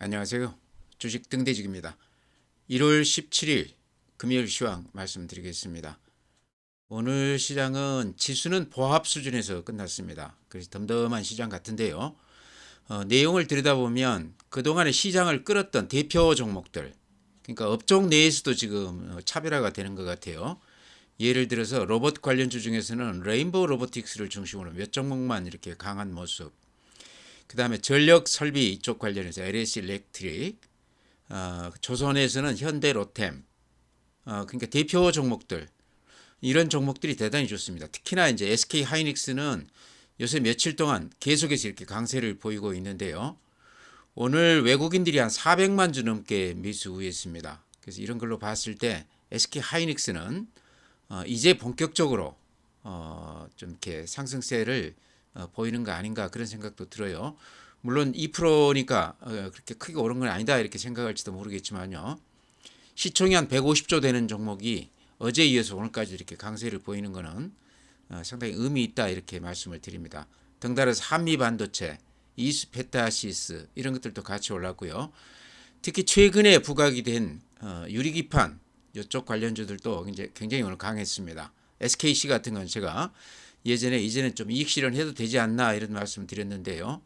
안녕하세요. 주식 등대직입니다. 1월 17일 금요일 시황 말씀드리겠습니다. 오늘 시장은 지수는 보합 수준에서 끝났습니다. 그래서 덤덤한 시장 같은데요. 내용을 들여다보면 그동안의 시장을 끌었던 대표 종목들, 그러니까 업종 내에서도 지금 차별화가 되는 것 같아요. 예를 들어서 로봇 관련주 중에서는 레인보우 로보틱스를 중심으로 몇 종목만 이렇게 강한 모습. 그 다음에 전력 설비 이쪽 관련해서 LS 일렉트릭, 조선에서는 현대 로템, 그러니까 대표 종목들, 이런 종목들이 대단히 좋습니다. 특히나 이제 SK 하이닉스는 요새 며칠 동안 계속해서 이렇게 강세를 보이고 있는데요. 오늘 외국인들이 한 400만 주 넘게 매수했습니다. 그래서 이런 걸로 봤을 때 SK 하이닉스는 이제 본격적으로 좀 이렇게 상승세를 보이는 거 아닌가 그런 생각도 들어요. 물론 2%니까 그렇게 크게 오른 건 아니다 이렇게 생각할지도 모르겠지만요. 시총이 한 150조 되는 종목이 어제 이어서 오늘까지 이렇게 강세를 보이는 것은 상당히 의미 있다 이렇게 말씀을 드립니다. 덩달아서 한미반도체, 이스페타시스 이런 것들도 같이 올랐고요. 특히 최근에 부각이 된 유리기판 이쪽 관련주들도 굉장히 오늘 강했습니다. SKC 같은 건 제가 이제는 좀 이익 실현해도 되지 않나 이런 말씀 드렸는데요.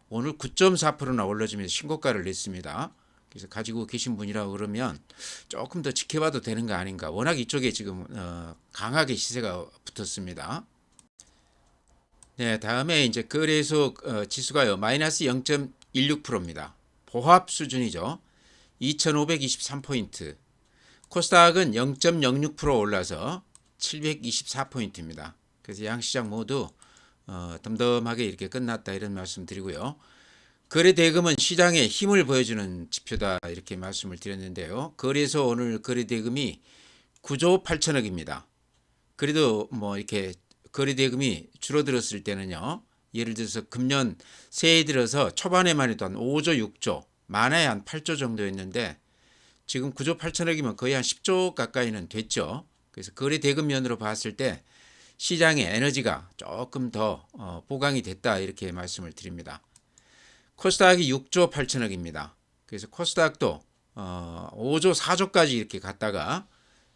오늘 9.4%나 올라지면서 신고가를 냈습니다. 그래서 가지고 계신 분이라고 그러면 조금 더 지켜봐도 되는 거 아닌가. 워낙 이쪽에 지금 강하게 시세가 붙었습니다. 네, 다음에 이제 거래소 지수가요. 마이너스 0.16%입니다. 보합 수준이죠. 2523포인트. 코스닥은 0.06% 올라서 724포인트입니다. 그래서 양시장 모두 덤덤하게 이렇게 끝났다 이런 말씀 드리고요. 거래 대금은 시장에 힘을 보여주는 지표다 이렇게 말씀을 드렸는데요. 거래소 오늘 거래 대금이 9조 8천억입니다. 그래도 뭐 이렇게 거래 대금이 줄어들었을 때는요. 예를 들어서 금년 새해 들어서 초반에만 해도 한 5조 6조 많아야 한 8조 정도였는데 지금 9조 8천억이면 거의 한 10조 가까이는 됐죠. 그래서 거래 대금 면으로 봤을 때 시장의 에너지가 조금 더 보강이 됐다 이렇게 말씀을 드립니다. 코스닥이 6조 8천억입니다. 그래서 코스닥도 5조 4조까지 이렇게 갔다가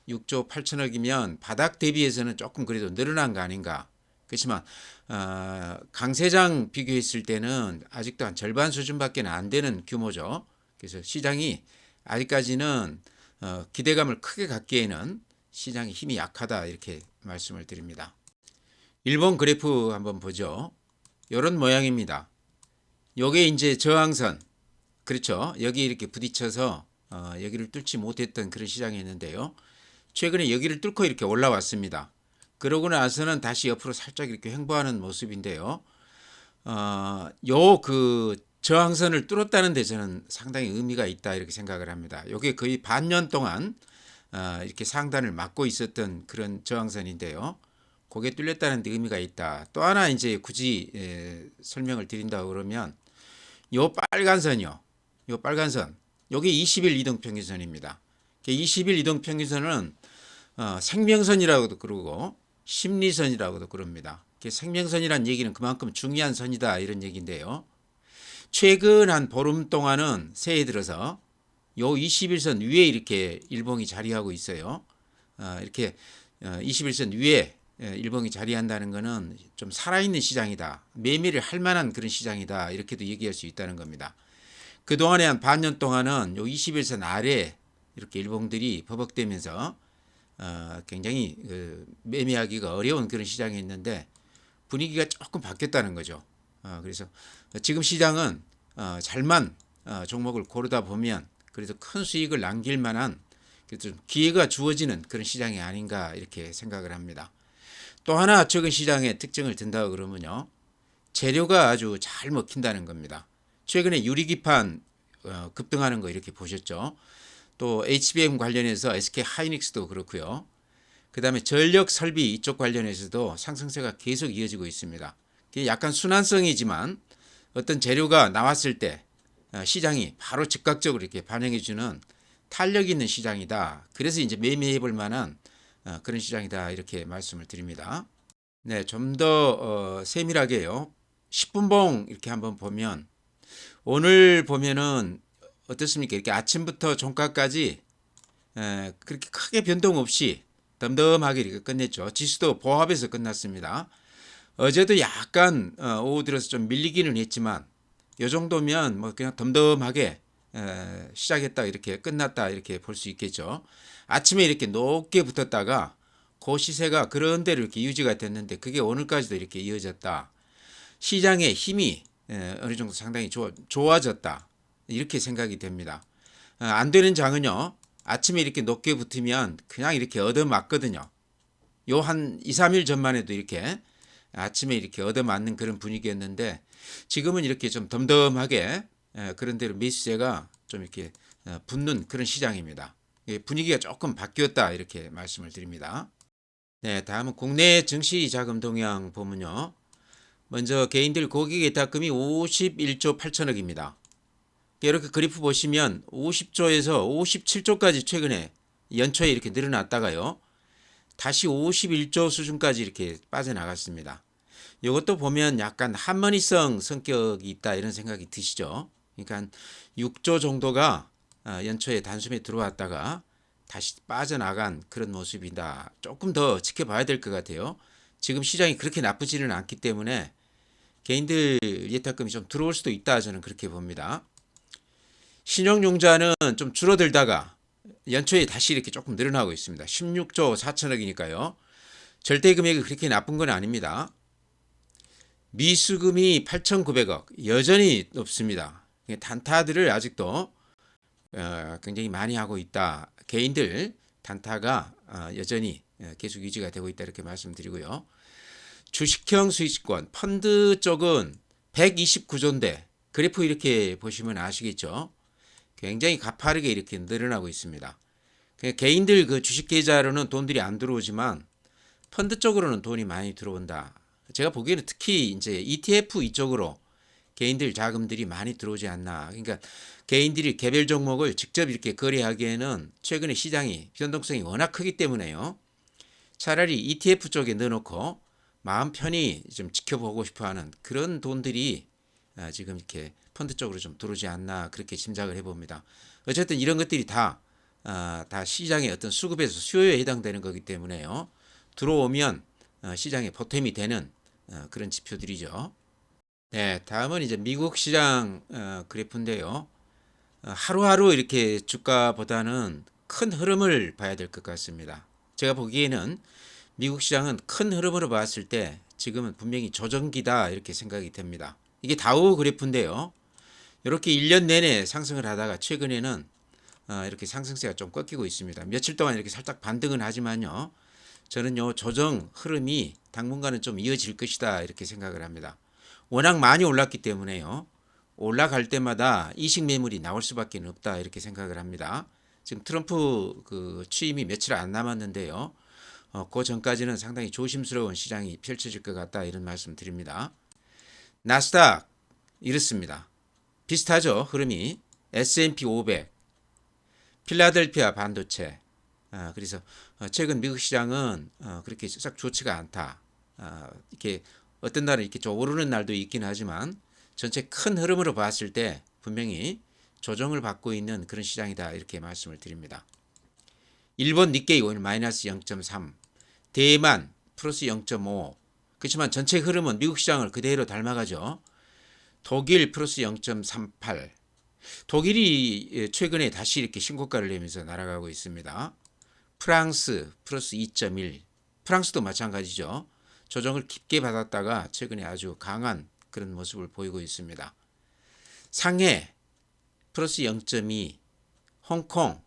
6조 8천억이면 바닥 대비해서는 조금 그래도 늘어난 거 아닌가. 그렇지만 강세장 비교했을 때는 아직도 한 절반 수준밖에 안 되는 규모죠. 그래서 시장이 아직까지는 기대감을 크게 갖기에는 시장의 힘이 약하다 이렇게 말씀을 드립니다. 일본 그래프 한번 보죠. 이런 모양입니다. 요게 이제 저항선, 그렇죠. 여기 이렇게 부딪혀서 여기를 뚫지 못했던 그런 시장이었는데요. 최근에 여기를 뚫고 이렇게 올라왔습니다. 그러고 나서는 다시 옆으로 살짝 이렇게 횡보하는 모습인데요. 요 그 저항선을 뚫었다는 데 저는 상당히 의미가 있다 이렇게 생각을 합니다. 이게 거의 반년 동안 이렇게 상단을 막고 있었던 그런 저항선인데요. 그게 뚫렸다는 데 의미가 있다. 또 하나 이제 굳이 설명을 드린다 그러면 요 빨간 선이요. 요 빨간 선. 요게 20일 이동 평균선입니다. 20일 이동 평균선은 생명선이라고도 그러고 심리선이라고도 그럽니다. 생명선이란 얘기는 그만큼 중요한 선이다 이런 얘기인데요. 최근 한 보름 동안은 새해 들어서 요 21선 위에 이렇게 일봉이 자리하고 있어요. 이렇게 21선 위에 일봉이 자리한다는 것은 좀 살아있는 시장이다. 매매를 할 만한 그런 시장이다. 이렇게도 얘기할 수 있다는 겁니다. 그동안에 한 반년 동안은 요 21선 아래 이렇게 일봉들이 버벅대면서 굉장히 매매하기가 어려운 그런 시장이었는데 분위기가 조금 바뀌었다는 거죠. 그래서 지금 시장은 잘만 종목을 고르다 보면 그래도 큰 수익을 남길 만한 기회가 주어지는 그런 시장이 아닌가 이렇게 생각을 합니다. 또 하나 최근 시장의 특징을 든다 그러면요. 재료가 아주 잘 먹힌다는 겁니다. 최근에 유리기판 급등하는 거 이렇게 보셨죠. 또 HBM 관련해서 SK 하이닉스도 그렇고요. 그 다음에 전력 설비 이쪽 관련해서도 상승세가 계속 이어지고 있습니다. 약간 순환성이지만 어떤 재료가 나왔을 때 시장이 바로 즉각적으로 이렇게 반영해주는 탄력 있는 시장이다. 그래서 이제 매매해 볼 만한 그런 시장이다. 이렇게 말씀을 드립니다. 네, 좀 더 세밀하게요. 10분봉 이렇게 한번 보면 오늘 보면은 어떻습니까? 이렇게 아침부터 종가까지 그렇게 크게 변동 없이 덤덤하게 이렇게 끝냈죠. 지수도 보합에서 끝났습니다. 어제도 약간 오후 들어서 좀 밀리기는 했지만 이 정도면 뭐 그냥 덤덤하게 시작했다 이렇게 끝났다 이렇게 볼 수 있겠죠. 아침에 이렇게 높게 붙었다가 그 시세가 그런 대로 이렇게 유지가 됐는데 그게 오늘까지도 이렇게 이어졌다. 시장의 힘이 어느 정도 상당히 좋아졌다. 이렇게 생각이 됩니다. 안 되는 장은요. 아침에 이렇게 높게 붙으면 그냥 이렇게 얻어맞거든요. 요 한 2, 3일 전만 해도 이렇게 아침에 이렇게 얻어맞는 그런 분위기였는데 지금은 이렇게 좀 덤덤하게 그런 대로 매수세가 좀 이렇게 붙는 그런 시장입니다. 분위기가 조금 바뀌었다 이렇게 말씀을 드립니다. 네, 다음은 국내 증시 자금 동향 보면요. 먼저 개인들 고객 예탁금이 51조 8천억입니다. 이렇게 그래프 보시면 50조에서 57조까지 최근에 연초에 이렇게 늘어났다가요. 다시 51조 수준까지 이렇게 빠져나갔습니다. 이것도 보면 약간 한머니성 성격이 있다 이런 생각이 드시죠. 그러니까 6조 정도가 연초에 단숨에 들어왔다가 다시 빠져나간 그런 모습이다. 조금 더 지켜봐야 될 것 같아요. 지금 시장이 그렇게 나쁘지는 않기 때문에 개인들 예탁금이 좀 들어올 수도 있다 저는 그렇게 봅니다. 신용융자는 좀 줄어들다가 연초에 다시 이렇게 조금 늘어나고 있습니다. 16조 4천억이니까요. 절대 금액이 그렇게 나쁜 건 아닙니다. 미수금이 8,900억 여전히 높습니다. 단타들을 아직도 굉장히 많이 하고 있다. 개인들 단타가 여전히 계속 유지가 되고 있다 이렇게 말씀드리고요. 주식형 수익권 펀드 쪽은 129조인데 그래프 이렇게 보시면 아시겠죠. 굉장히 가파르게 이렇게 늘어나고 있습니다. 개인들 그 주식 계좌로는 돈들이 안 들어오지만 펀드 쪽으로는 돈이 많이 들어온다. 제가 보기에는 특히 이제 ETF 이쪽으로 개인들 자금들이 많이 들어오지 않나. 그러니까 개인들이 개별 종목을 직접 이렇게 거래하기에는 최근에 시장이 변동성이 워낙 크기 때문에요. 차라리 ETF 쪽에 넣어놓고 마음 편히 좀 지켜보고 싶어하는 그런 돈들이 지금 이렇게 펀드 쪽으로 좀 들어오지 않나 그렇게 짐작을 해봅니다. 어쨌든 이런 것들이 다 시장의 어떤 수급에서 수요에 해당되는 거기 때문에요. 들어오면 시장의 보탬이 되는 그런 지표들이죠. 네, 다음은 이제 미국 시장 그래프인데요. 하루하루 이렇게 주가보다는 큰 흐름을 봐야 될 것 같습니다. 제가 보기에는 미국 시장은 큰 흐름으로 봤을 때 지금은 분명히 조정기다 이렇게 생각이 됩니다. 이게 다우 그래프인데요. 이렇게 1년 내내 상승을 하다가 최근에는 이렇게 상승세가 좀 꺾이고 있습니다. 며칠 동안 이렇게 살짝 반등은 하지만요. 저는 요 조정 흐름이 당분간은 좀 이어질 것이다 이렇게 생각을 합니다. 워낙 많이 올랐기 때문에요. 올라갈 때마다 이식 매물이 나올 수밖에 없다 이렇게 생각을 합니다. 지금 트럼프 그 취임이 며칠 안 남았는데요. 그 전까지는 상당히 조심스러운 시장이 펼쳐질 것 같다 이런 말씀 드립니다. 나스닥 이렇습니다. 비슷하죠 흐름이. S&P 500, 필라델피아 반도체. 그래서 최근 미국 시장은 그렇게 싹 좋지가 않다. 이렇게 어떤 날은 이렇게 좀 오르는 날도 있긴 하지만 전체 큰 흐름으로 봤을 때 분명히 조정을 받고 있는 그런 시장이다 이렇게 말씀을 드립니다. 일본 니케이 오늘 마이너스 0.3, 대만 플러스 0.5. 그렇지만 전체 흐름은 미국 시장을 그대로 닮아가죠. 독일 플러스 0.38. 독일이 최근에 다시 이렇게 신고가를 내면서 날아가고 있습니다. 프랑스 플러스 2.1. 프랑스도 마찬가지죠. 조정을 깊게 받았다가 최근에 아주 강한 그런 모습을 보이고 있습니다. 상해 플러스 0.2. 홍콩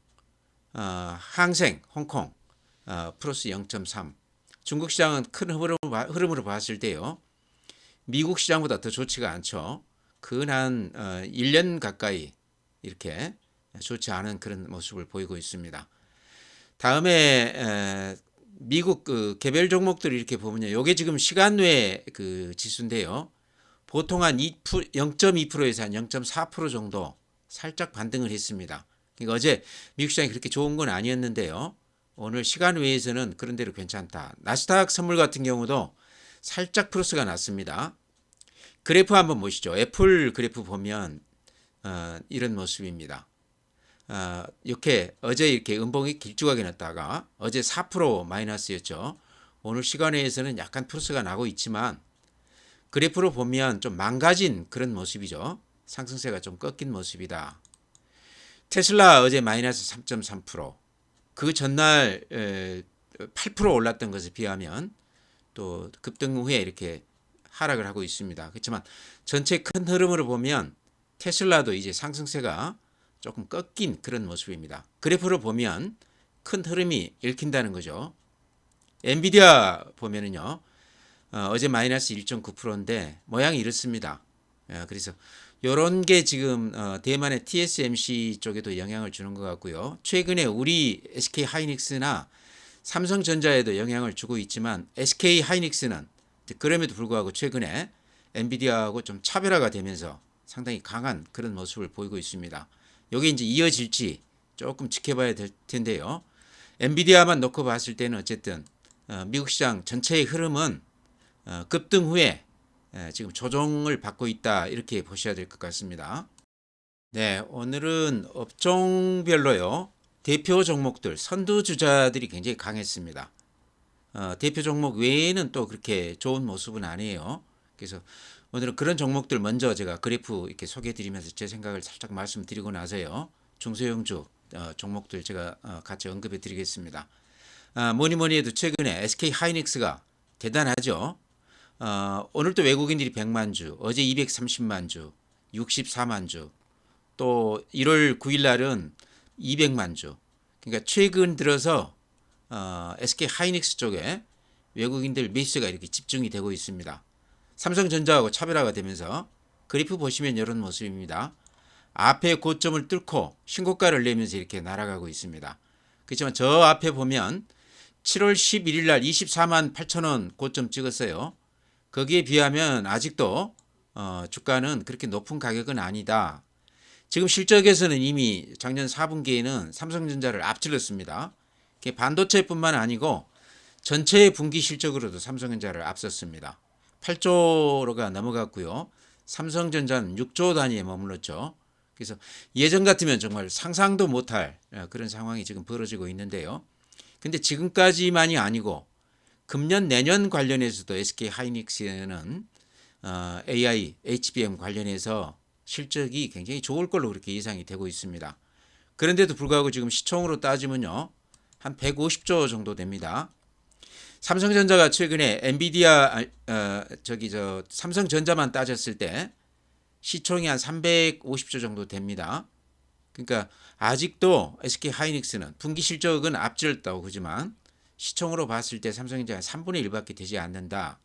항생 홍콩 플러스 0.3. 중국 시장은 큰 흐름으로 봤을 때요. 미국 시장보다 더 좋지가 않죠. 근 1년 가까이 이렇게 좋지 않은 그런 모습을 보이고 있습니다. 다음에 미국 그 개별 종목들 이렇게 보면요. 이게 지금 시간 외 그 지수인데요. 보통 한 0.2%에서 한 0.4% 정도 살짝 반등을 했습니다. 그러니까 어제 미국 시장이 그렇게 좋은 건 아니었는데요. 오늘 시간 외에서는 그런 대로 괜찮다. 나스닥 선물 같은 경우도 살짝 플러스가 났습니다. 그래프 한번 보시죠. 애플 그래프 보면 이런 모습입니다. 이렇게 어제 이렇게 음봉이 길쭉하게 났다가 어제 4% 마이너스였죠. 오늘 시간에서는 약간 플러스가 나고 있지만 그래프로 보면 좀 망가진 그런 모습이죠. 상승세가 좀 꺾인 모습이다. 테슬라 어제 마이너스 3.3%, 그 전날 8% 올랐던 것에 비하면 또 급등 후에 이렇게 하락을 하고 있습니다. 그렇지만 전체 큰 흐름으로 보면 테슬라도 이제 상승세가 조금 꺾인 그런 모습입니다. 그래프로 보면 큰 흐름이 읽힌다는 거죠. 엔비디아 보면은요, 어제 마이너스 1.9%인데 모양이 이렇습니다. 그래서 이런 게 지금 대만의 TSMC 쪽에도 영향을 주는 것 같고요. 최근에 우리 SK 하이닉스나 삼성전자에도 영향을 주고 있지만 SK 하이닉스는 그럼에도 불구하고 최근에 엔비디아하고 좀 차별화가 되면서 상당히 강한 그런 모습을 보이고 있습니다. 이게 이제 이어질지 조금 지켜봐야 될 텐데요. 엔비디아만 놓고 봤을 때는 어쨌든 미국 시장 전체의 흐름은 급등 후에 지금 조정을 받고 있다, 이렇게 보셔야 될 것 같습니다. 네, 오늘은 업종별로요, 대표 종목들 선두주자들이 굉장히 강했습니다. 대표 종목 외에는 또 그렇게 좋은 모습은 아니에요. 그래서 오늘은 그런 종목들 먼저 제가 그래프 이렇게 소개해드리면서 제 생각을 살짝 말씀드리고 나서요, 중소형주 종목들 제가 같이 언급해드리겠습니다. 뭐니 뭐니 해도 최근에 SK 하이닉스가 대단하죠. 오늘 또 외국인들이 100만 주, 어제 230만 주, 64만 주, 또 1월 9일 날은 200만 주. 그러니까 최근 들어서 SK 하이닉스 쪽에 외국인들 매수가 이렇게 집중이 되고 있습니다. 삼성전자하고 차별화가 되면서 그래프 보시면 이런 모습입니다. 앞에 고점을 뚫고 신고가를 내면서 이렇게 날아가고 있습니다. 그렇지만 저 앞에 보면 7월 11일 날 24만 8천 원 고점 찍었어요. 거기에 비하면 아직도 주가는 그렇게 높은 가격은 아니다. 지금 실적에서는 이미 작년 4분기에는 삼성전자를 앞질렀습니다. 반도체뿐만 아니고 전체 분기 실적으로도 삼성전자를 앞섰습니다. 8조가 넘어갔고요. 삼성전자는 6조 단위에 머물렀죠. 그래서 예전 같으면 정말 상상도 못할 그런 상황이 지금 벌어지고 있는데요. 근데 지금까지만이 아니고 금년 내년 관련해서도 SK 하이닉스는 AI, HBM 관련해서 실적이 굉장히 좋을 걸로 그렇게 예상이 되고 있습니다. 그런데도 불구하고 지금 시총으로 따지면요, 한 150조 정도 됩니다. 삼성전자가 최근에 엔비디아 삼성전자만 따졌을 때 시총이 한 350조 정도 됩니다. 그러니까 아직도 SK 하이닉스는 분기 실적은 앞질렀다고 그러지만 시총으로 봤을 때 삼성전자가 3분의 1밖에 되지 않는다.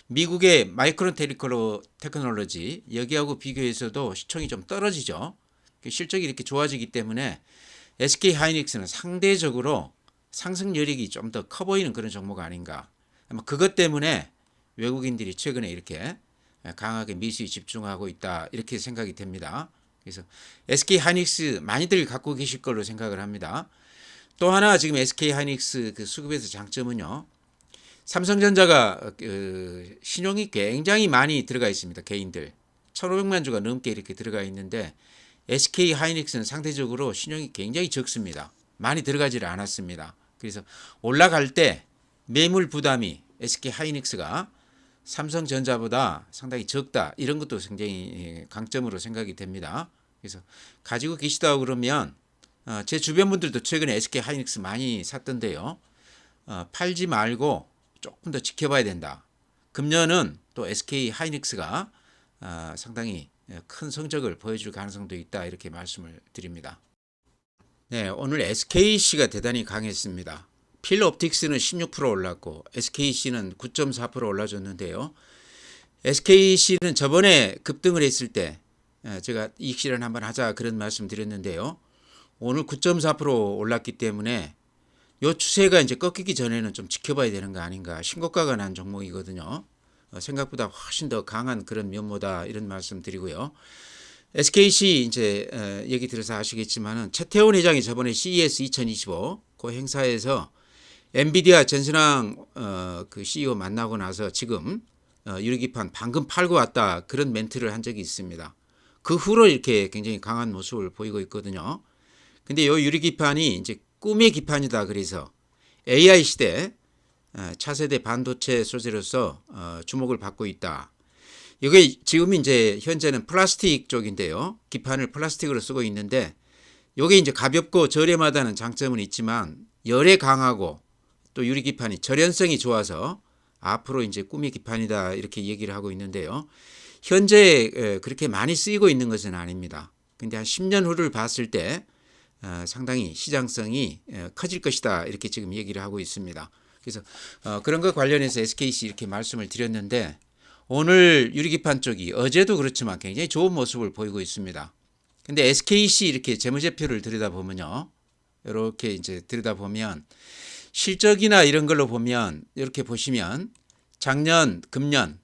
미국의 마이크론 테크놀로지 여기하고 비교해서도 시총이 좀 떨어지죠. 실적이 이렇게 좋아지기 때문에 SK 하이닉스는 상대적으로 상승 여력이 좀 더 커 보이는 그런 종목 아닌가. 아마 그것 때문에 외국인들이 최근에 이렇게 강하게 매수에 집중하고 있다, 이렇게 생각이 됩니다. 그래서 SK 하이닉스 많이들 갖고 계실 걸로 생각을 합니다. 또 하나 지금 SK 하이닉스 그 수급에서 장점은요, 삼성전자가 신용이 굉장히 많이 들어가 있습니다. 개인들 1,500만 주가 넘게 이렇게 들어가 있는데 SK 하이닉스는 상대적으로 신용이 굉장히 적습니다. 많이 들어가지를 않았습니다. 그래서 올라갈 때 매물 부담이 SK 하이닉스가 삼성전자보다 상당히 적다, 이런 것도 굉장히 강점으로 생각이 됩니다. 그래서 가지고 계시다고 그러면 제 주변 분들도 최근에 SK 하이닉스 많이 샀던데요, 팔지 말고 조금 더 지켜봐야 된다. 금년은 또 SK 하이닉스가 상당히 큰 성적을 보여줄 가능성도 있다, 이렇게 말씀을 드립니다. 네, 오늘 SKC가 대단히 강했습니다. 필옵틱스는 16% 올랐고 SKC는 9.4% 올라줬는데요. SKC는 저번에 급등을 했을 때 제가 이익 실현 한번 하자 그런 말씀 드렸는데요. 오늘 9.4% 올랐기 때문에 이 추세가 이제 꺾이기 전에는 좀 지켜봐야 되는 거 아닌가. 신고가가 난 종목이거든요. 생각보다 훨씬 더 강한 그런 면모다, 이런 말씀 드리고요. SKC 이제 얘기 들어서 아시겠지만은 최태원 회장이 저번에 CES 2025 그 행사에서 엔비디아 전신왕 그 CEO 만나고 나서 지금 유리기판 방금 팔고 왔다, 그런 멘트를 한 적이 있습니다. 그 후로 이렇게 굉장히 강한 모습을 보이고 있거든요. 근데 요 유리 기판이 이제 꿈의 기판이다. 그래서 AI 시대 차세대 반도체 소재로서 주목을 받고 있다. 이게 지금 이제 현재는 플라스틱 쪽인데요. 기판을 플라스틱으로 쓰고 있는데 이게 이제 가볍고 저렴하다는 장점은 있지만 열에 강하고 또 유리 기판이 절연성이 좋아서 앞으로 이제 꿈의 기판이다 이렇게 얘기를 하고 있는데요. 현재 그렇게 많이 쓰이고 있는 것은 아닙니다. 근데 한 10년 후를 봤을 때 상당히 시장성이 커질 것이다 이렇게 지금 얘기를 하고 있습니다. 그래서 그런 것 관련해서 SKC 이렇게 말씀을 드렸는데 오늘 유리기판 쪽이 어제도 그렇지만 굉장히 좋은 모습을 보이고 있습니다. 근데 SKC 이렇게 재무제표를 들여다보면요. 이렇게 이제 들여다보면 실적이나 이런 걸로 보면 이렇게 보시면 작년, 금년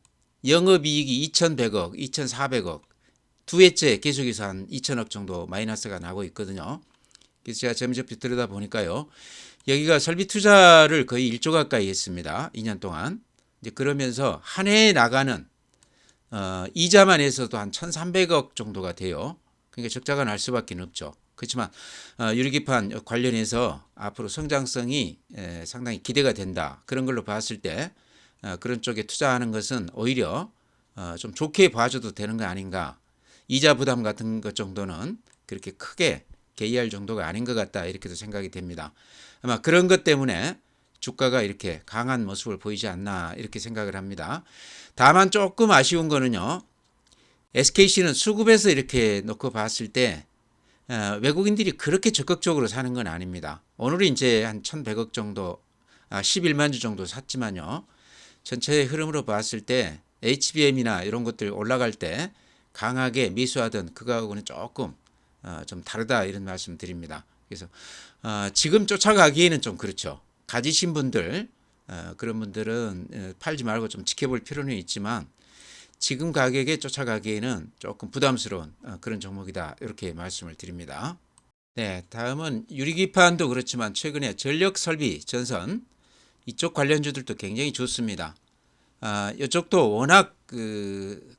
영업이익이 2,100억, 2,400억 두 해째 계속해서 한 2,000억 정도 마이너스가 나고 있거든요. 그래서 제가 재무제표 들여다보니까요. 여기가 설비 투자를 거의 1조 가까이 했습니다. 2년 동안. 이제 그러면서 한 해에 나가는 이자만 해서도 한 1,300억 정도가 돼요. 그러니까 적자가 날 수밖에 없죠. 그렇지만 유리기판 관련해서 앞으로 성장성이 상당히 기대가 된다. 그런 걸로 봤을 때 그런 쪽에 투자하는 것은 오히려 좀 좋게 봐줘도 되는 거 아닌가. 이자 부담 같은 것 정도는 그렇게 크게 개의할 정도가 아닌 것 같다. 이렇게도 생각이 됩니다. 아마 그런 것 때문에 주가가 이렇게 강한 모습을 보이지 않나 이렇게 생각을 합니다. 다만 조금 아쉬운 거는요. SKC는 수급에서 이렇게 놓고 봤을 때 외국인들이 그렇게 적극적으로 사는 건 아닙니다. 오늘은 이제 한 1,100억 정도, 11만 주 정도 샀지만요. 전체의 흐름으로 봤을 때 HBM이나 이런 것들 올라갈 때 강하게 매수하던 그거하고는 조금 좀 다르다 이런 말씀 드립니다. 그래서 지금 쫓아가기에는 좀 그렇죠. 가지신 분들 그런 분들은 팔지 말고 좀 지켜볼 필요는 있지만 지금 가격에 쫓아가기에는 조금 부담스러운 그런 종목이다 이렇게 말씀을 드립니다. 네, 다음은 유리기판도 그렇지만 최근에 전력설비 전선 이쪽 관련주들도 굉장히 좋습니다. 이쪽도 워낙 그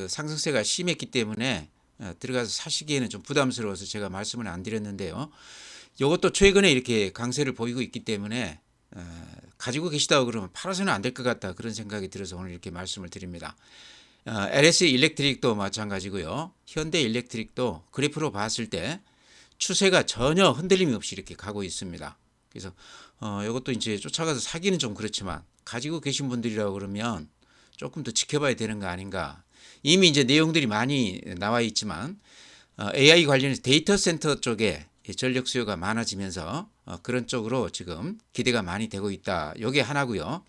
상승세가 심했기 때문에 들어가서 사시기에는 좀 부담스러워서 제가 말씀을 안 드렸는데요. 이것도 최근에 이렇게 강세를 보이고 있기 때문에 가지고 계시다고 그러면 팔아서는 안 될 것 같다 그런 생각이 들어서 오늘 이렇게 말씀을 드립니다. LS 일렉트릭도 마찬가지고요. 현대 일렉트릭도 그래프로 봤을 때 추세가 전혀 흔들림이 없이 이렇게 가고 있습니다. 그래서 이것도 이제 쫓아가서 사기는 좀 그렇지만 가지고 계신 분들이라고 그러면 조금 더 지켜봐야 되는 거 아닌가. 이미 이제 내용들이 많이 나와 있지만 AI 관련해서 데이터 센터 쪽에 전력 수요가 많아지면서 그런 쪽으로 지금 기대가 많이 되고 있다. 이게 하나고요.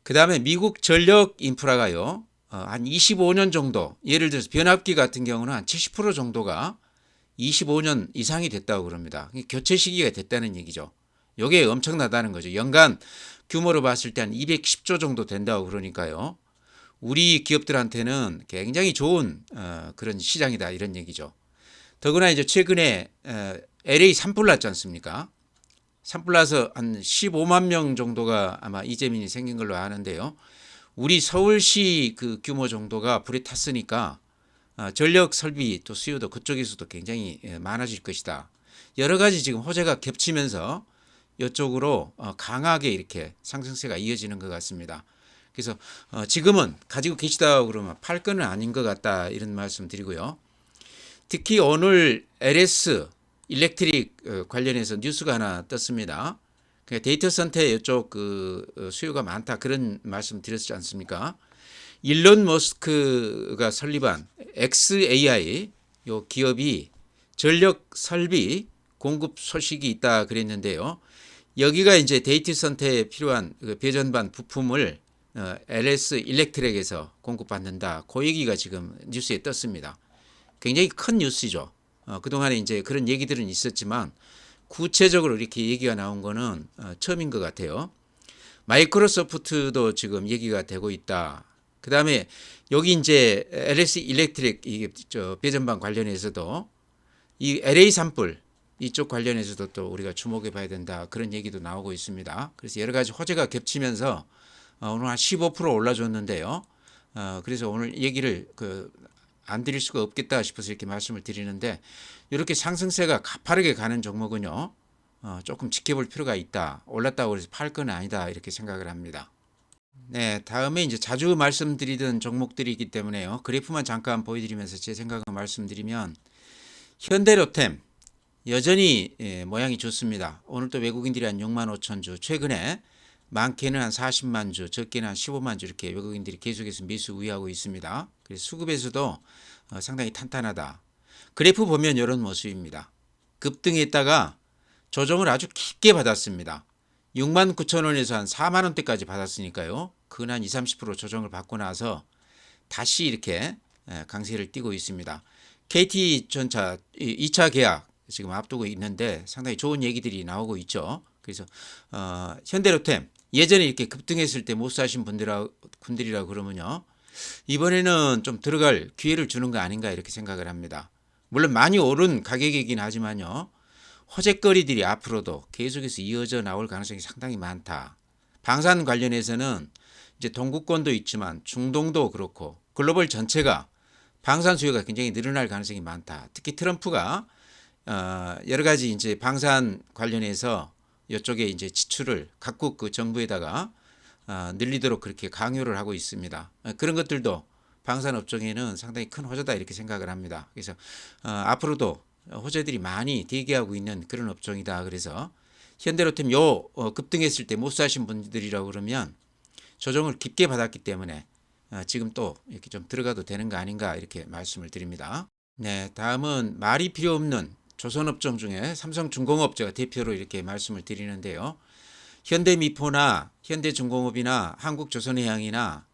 그 다음에 미국 전력 인프라가요. 한 25년 정도 예를 들어서 변압기 같은 경우는 한 70% 정도가 25년 이상이 됐다고 그럽니다. 교체 시기가 됐다는 얘기죠. 이게 엄청나다는 거죠. 연간 규모로 봤을 때 한 210조 정도 된다고 그러니까요. 우리 기업들한테는 굉장히 좋은 그런 시장이다 이런 얘기죠. 더구나 이제 최근에 LA 산불 났지 않습니까? 산불 나서 한 15만 명 정도가 아마 이재민이 생긴 걸로 아는데요. 우리 서울시 그 규모 정도가 불에 탔으니까 전력 설비 또 수요도 그쪽에서도 굉장히 많아질 것이다. 여러 가지 지금 호재가 겹치면서 이쪽으로 강하게 이렇게 상승세가 이어지는 것 같습니다. 그래서 지금은 가지고 계시다 그러면 팔 거는 아닌 것 같다 이런 말씀 드리고요. 특히 오늘 LS 일렉트릭 관련해서 뉴스가 하나 떴습니다. 데이터 센터 이쪽 그 수요가 많다 그런 말씀 드렸지 않습니까? 일론 머스크가 설립한 XAI 요 기업이 전력 설비 공급 소식이 있다 그랬는데요. 여기가 이제 데이터 센터에 필요한 그 배전반 부품을 LS 일렉트릭에서 공급받는다. 그 얘기가 지금 뉴스에 떴습니다. 굉장히 큰 뉴스죠. 그동안에 이제 그런 얘기들은 있었지만 구체적으로 이렇게 얘기가 나온 거는 처음인 것 같아요. 마이크로소프트도 지금 얘기가 되고 있다. 그 다음에 여기 이제 LS 일렉트릭 배전반 관련해서도 이 LA 산불 이쪽 관련해서도 또 우리가 주목해 봐야 된다. 그런 얘기도 나오고 있습니다. 그래서 여러 가지 호재가 겹치면서 오늘 한 15% 올라줬는데요. 그래서 오늘 얘기를 안 드릴 수가 없겠다 싶어서 이렇게 말씀을 드리는데, 이렇게 상승세가 가파르게 가는 종목은요, 조금 지켜볼 필요가 있다. 올랐다고 해서 팔 건 아니다. 이렇게 생각을 합니다. 네, 다음에 이제 자주 말씀드리던 종목들이기 때문에요. 그래프만 잠깐 보여드리면서 제 생각을 말씀드리면, 현대로템 여전히 모양이 좋습니다. 오늘 또 외국인들이 한 6만 5천 주, 최근에 많게는 한 40만 주, 적게는 한 15만 주 이렇게 외국인들이 계속해서 매수 우위하고 있습니다. 그래서 수급에서도 상당히 탄탄하다. 그래프 보면 이런 모습입니다. 급등했다가 조정을 아주 깊게 받았습니다. 6만 9천 원에서 한 4만 원대까지 받았으니까요. 근 한 20, 30% 조정을 받고 나서 다시 이렇게 강세를 띠고 있습니다. KT전자 2차 계약 지금 앞두고 있는데 상당히 좋은 얘기들이 나오고 있죠. 그래서 현대로템 예전에 이렇게 급등했을 때 못 사신 분들이라 그러면요, 이번에는 좀 들어갈 기회를 주는 거 아닌가 이렇게 생각을 합니다. 물론 많이 오른 가격이긴 하지만요, 호재거리들이 앞으로도 계속해서 이어져 나올 가능성이 상당히 많다. 방산 관련해서는 이제 동구권도 있지만 중동도 그렇고 글로벌 전체가 방산 수요가 굉장히 늘어날 가능성이 많다. 특히 트럼프가 여러 가지 이제 방산 관련해서 이쪽에 이제 지출을 각국 그 정부에다가 늘리도록 그렇게 강요를 하고 있습니다. 그런 것들도 방산 업종에는 상당히 큰 호재다 이렇게 생각을 합니다. 그래서 앞으로도 호재들이 많이 대기하고 있는 그런 업종이다. 그래서 현대로템 급등했을 때 못 사신 분들이라고 그러면 조정을 깊게 받았기 때문에 지금 또 이렇게 좀 들어가도 되는 거 아닌가 이렇게 말씀을 드립니다. 네, 다음은 말이 필요 없는 조선업종 중에 삼성중공업 제가 대표로 이렇게 말씀을 드리는데요. 현대미포나 현대중공업이나 한국조선해양이나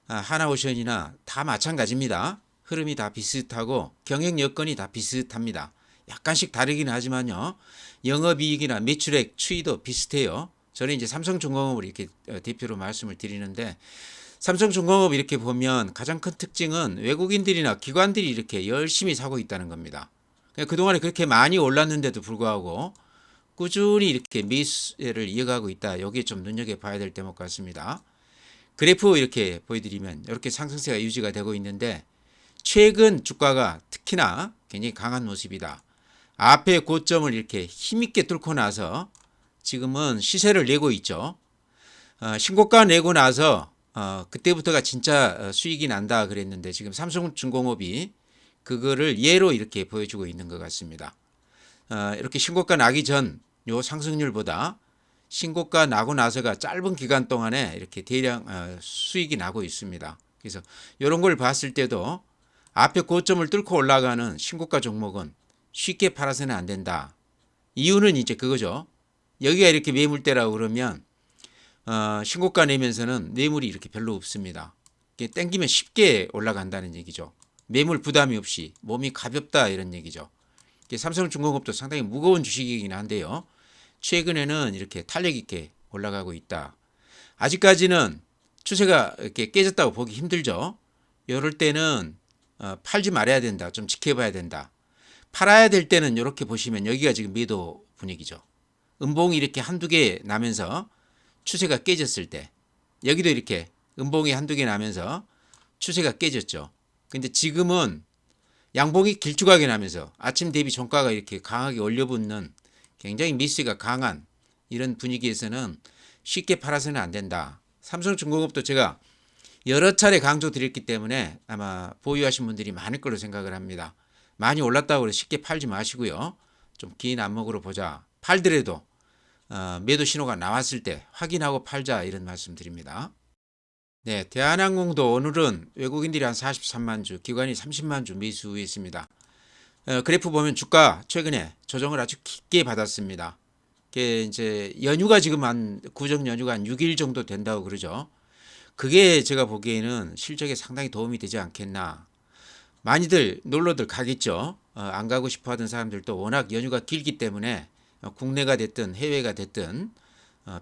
하나오션이나 다 마찬가지입니다. 흐름이 다 비슷하고 경영 여건이 다 비슷합니다. 약간씩 다르긴 하지만요, 영업이익이나 매출액 추이도 비슷해요. 저는 이제 삼성중공업을 이렇게 대표로 말씀을 드리는데, 삼성중공업 이렇게 보면 가장 큰 특징은 외국인들이나 기관들이 이렇게 열심히 사고 있다는 겁니다. 그동안에 그렇게 많이 올랐는데도 불구하고 꾸준히 이렇게 매수를 이어가고 있다. 여기에 좀 눈여겨봐야 될 대목 같습니다. 그래프 이렇게 보여드리면 이렇게 상승세가 유지가 되고 있는데, 최근 주가가 특히나 굉장히 강한 모습이다. 앞에 고점을 이렇게 힘있게 뚫고 나서 지금은 시세를 내고 있죠. 신고가 내고 나서 그때부터가 진짜 수익이 난다 그랬는데, 지금 삼성중공업이 그거를 예로 이렇게 보여주고 있는 것 같습니다. 이렇게 신고가 나기 전 요 상승률보다 신고가 나고 나서가 짧은 기간 동안에 이렇게 대량 수익이 나고 있습니다. 그래서 이런 걸 봤을 때도 앞에 고점을 뚫고 올라가는 신고가 종목은 쉽게 팔아서는 안 된다. 이유는 이제 그거죠. 여기가 이렇게 매물대라고 그러면 신고가 내면서는 매물이 이렇게 별로 없습니다. 땡기면 쉽게 올라간다는 얘기죠. 매물 부담이 없이 몸이 가볍다 이런 얘기죠. 삼성중공업도 상당히 무거운 주식이긴 한데요, 최근에는 이렇게 탄력 있게 올라가고 있다. 아직까지는 추세가 이렇게 깨졌다고 보기 힘들죠. 이럴 때는 팔지 말아야 된다. 좀 지켜봐야 된다. 팔아야 될 때는 이렇게 보시면 여기가 지금 매도 분위기죠. 음봉이 이렇게 한두 개 나면서 추세가 깨졌을 때, 여기도 이렇게 음봉이 한두 개 나면서 추세가 깨졌죠. 근데 지금은 양봉이 길쭉하게 나면서 아침 대비 종가가 이렇게 강하게 올려붙는 굉장히 미스가 강한 이런 분위기에서는 쉽게 팔아서는 안 된다. 삼성중공업도 제가 여러 차례 강조드렸기 때문에 아마 보유하신 분들이 많을 거로 생각을 합니다. 많이 올랐다고 해서 쉽게 팔지 마시고요. 좀 긴 안목으로 보자. 팔더라도 매도 신호가 나왔을 때 확인하고 팔자 이런 말씀 드립니다. 네, 대한항공도 오늘은 외국인들이 한 43만 주, 기관이 30만 주 매수 했습니다. 그래프 보면 주가 최근에 조정을 아주 깊게 받았습니다. 이게 이제 연휴가 지금 한 구정 연휴가 한 6일 정도 된다고 그러죠. 그게 제가 보기에는 실적에 상당히 도움이 되지 않겠나. 많이들 놀러들 가겠죠. 안 가고 싶어 하던 사람들도 워낙 연휴가 길기 때문에 국내가 됐든 해외가 됐든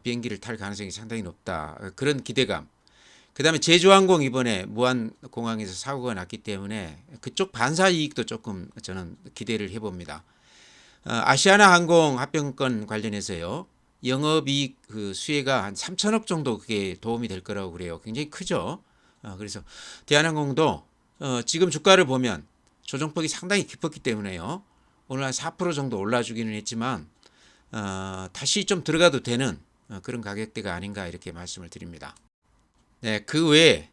비행기를 탈 가능성이 상당히 높다. 그런 기대감. 그 다음에 제주항공 이번에 무안공항에서 사고가 났기 때문에 그쪽 반사 이익도 조금 저는 기대를 해봅니다. 아시아나 항공 합병권 관련해서요, 영업이익 그 수혜가 한 3천억 정도 그게 도움이 될 거라고 그래요. 굉장히 크죠. 그래서 대한항공도 지금 주가를 보면 조정폭이 상당히 깊었기 때문에요. 오늘 한 4% 정도 올라주기는 했지만 다시 좀 들어가도 되는 그런 가격대가 아닌가 이렇게 말씀을 드립니다. 네, 그 외에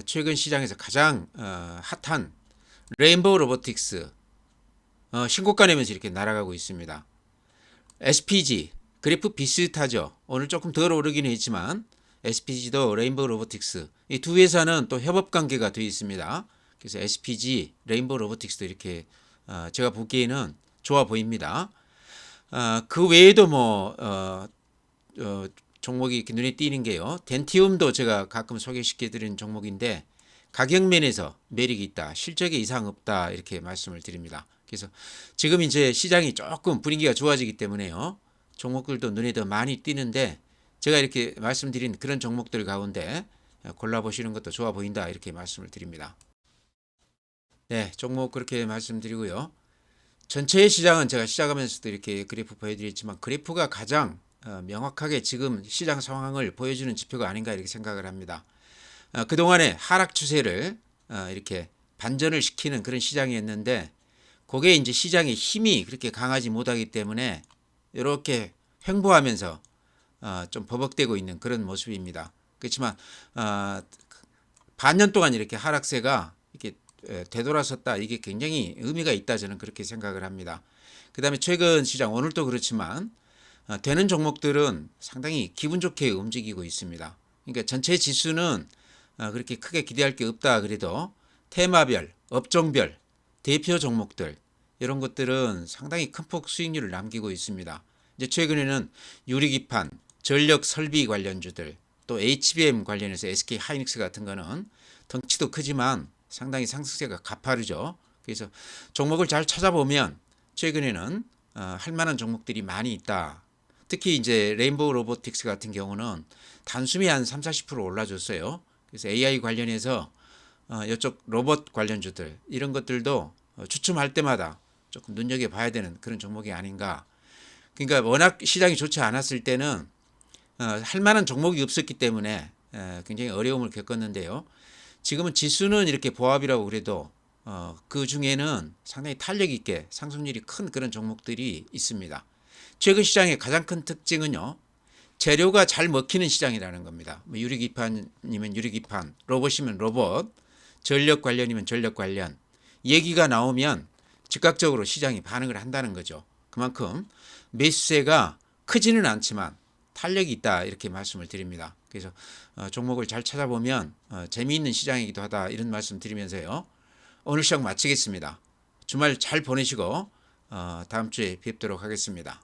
최근 시장에서 가장 핫한 레인보우 로보틱스 신고가 내면서 이렇게 날아가고 있습니다. SPG 그래프 비슷하죠. 오늘 조금 덜 오르긴 했지만 SPG도 레인보우 로보틱스 이 두 회사는 또 협업 관계가 되어 있습니다. 그래서 SPG 레인보우 로보틱스도 이렇게 제가 보기에는 좋아 보입니다. 그 외에도 종목이 이렇게 눈에 띄는 게요. 덴티움도 제가 가끔 소개시켜 드리는 종목인데 가격 면에서 매력이 있다. 실적에 이상 없다. 이렇게 말씀을 드립니다. 그래서 지금 이제 시장이 조금 분위기가 좋아지기 때문에요. 종목들도 눈에 더 많이 띄는데 제가 이렇게 말씀드린 그런 종목들 가운데 골라보시는 것도 좋아 보인다. 이렇게 말씀을 드립니다. 네, 종목 그렇게 말씀드리고요. 전체 시장은 제가 시작하면서도 이렇게 그래프 보여드렸지만 그래프가 가장 명확하게 지금 시장 상황을 보여주는 지표가 아닌가 이렇게 생각을 합니다. 그동안의 하락 추세를 이렇게 반전을 시키는 그런 시장이었는데 그게 이제 시장의 힘이 그렇게 강하지 못하기 때문에 이렇게 횡보하면서 좀 버벅대고 있는 그런 모습입니다. 그렇지만 반년 동안 이렇게 하락세가 이렇게 되돌아섰다 이게 굉장히 의미가 있다 저는 그렇게 생각을 합니다. 그 다음에 최근 시장 오늘도 그렇지만 되는 종목들은 상당히 기분 좋게 움직이고 있습니다. 그러니까 전체 지수는 그렇게 크게 기대할 게 없다 그래도 테마별, 업종별, 대표 종목들 이런 것들은 상당히 큰 폭 수익률을 남기고 있습니다. 이제 최근에는 유리기판, 전력 설비 관련주들 또 HBM 관련해서 SK 하이닉스 같은 거는 덩치도 크지만 상당히 상승세가 가파르죠. 그래서 종목을 잘 찾아보면 최근에는 할 만한 종목들이 많이 있다. 특히 이제 레인보우 로보틱스 같은 경우는 단숨에 한 3, 40% 올라줬어요. 그래서 AI 관련해서 이쪽 로봇 관련주들 이런 것들도 추첨할 때마다 조금 눈여겨봐야 되는 그런 종목이 아닌가. 그러니까 워낙 시장이 좋지 않았을 때는 할 만한 종목이 없었기 때문에 굉장히 어려움을 겪었는데요. 지금은 지수는 이렇게 보합이라고 그래도 그 중에는 상당히 탄력 있게 상승률이 큰 그런 종목들이 있습니다. 최근 시장의 가장 큰 특징은요. 재료가 잘 먹히는 시장이라는 겁니다. 뭐 유리기판이면 유리기판, 로봇이면 로봇, 전력 관련이면 전력 관련. 얘기가 나오면 즉각적으로 시장이 반응을 한다는 거죠. 그만큼 매수세가 크지는 않지만 탄력이 있다 이렇게 말씀을 드립니다. 그래서 종목을 잘 찾아보면 재미있는 시장이기도 하다 이런 말씀 드리면서요. 오늘 시장 마치겠습니다. 주말 잘 보내시고 다음 주에 뵙도록 하겠습니다.